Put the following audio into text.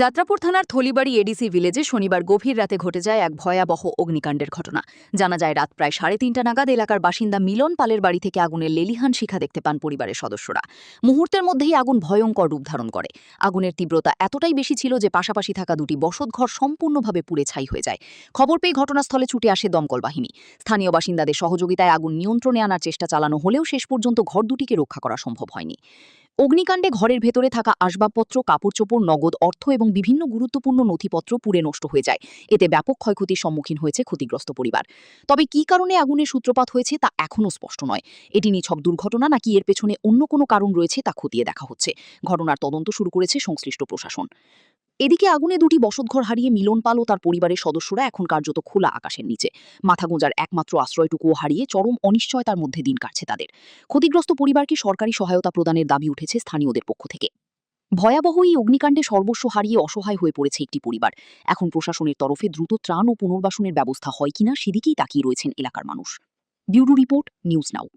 যাত্রাপুর থানার থলিবাড়ি এডিসি ভিলেজে শনিবার গভীর রাতে ঘটে যায় এক ভয়াবহ অগ্নিকাণ্ডের ঘটনা। জানা যায় রাত প্রায় 3:30 নাগাদ এলাকার বাসিন্দা মিলন পালের বাড়ি থেকে আগুনের লেলিহান শিখা দেখতে পান পরিবারের সদস্যরা। মুহূর্তের মধ্যেই আগুন ভয়ঙ্কর রূপ ধারণ করে। আগুনের তীব্রতা এতটাই বেশি ছিল যে পাশাপাশি থাকা দুটি বসতঘর সম্পূর্ণভাবে পুড়ে ছাই হয়ে যায়। খবর পেয়ে ঘটনাস্থলে ছুটে আসে দমকল বাহিনী। স্থানীয় বাসিন্দাদের সহযোগিতায় আগুন নিয়ন্ত্রণে আনার চেষ্টা চালানো হলেও শেষ পর্যন্ত ঘর দুটিকে রক্ষা করা সম্ভব হয়নি। অগ্নিকাণ্ডে ঘরের ভেতরে থাকা আসবাবপত্র, কাপড়চোপড়, নগদ অর্থ এবং বিভিন্ন গুরুত্বপূর্ণ নথিপত্র পুড়ে নষ্ট হয়ে যায়। এতে ব্যাপক ক্ষয়ক্ষতির সম্মুখীন হয়েছে ক্ষতিগ্রস্ত পরিবার। তবে কী কারণে আগুনের সূত্রপাত হয়েছে তা এখনও স্পষ্ট নয়। এটি নিছক দুর্ঘটনা নাকি এর পেছনে অন্য কোনো কারণ রয়েছে তা খতিয়ে দেখা হচ্ছে। ঘটনার তদন্ত শুরু করেছে সংশ্লিষ্ট প্রশাসন। এদিকে আগুনে দুটি বসতঘর হারিয়ে মিলন পাল ও তার পরিবারের সদস্যরা এখন কার্যত খোলা আকাশের নিচে। মাথা গোঁজার একমাত্র আশ্রয়টুকুও হারিয়ে চরম অনিশ্চয়তার মধ্যে দিন কাটছে তাদের। ক্ষতিগ্রস্ত পরিবারকে সরকারি সহায়তা প্রদানের দাবি উঠেছে স্থানীয়দের পক্ষ থেকে। ভয়াবহ এই অগ্নিকাণ্ডে সর্বস্ব হারিয়ে অসহায় হয়ে পড়েছে একটি পরিবার। এখন প্রশাসনের তরফে দ্রুত ত্রাণ ও পুনর্বাসনের ব্যবস্থা হয় কিনা সেদিকেই তাকিয়ে রয়েছেন এলাকার মানুষ। Bureau report, news now.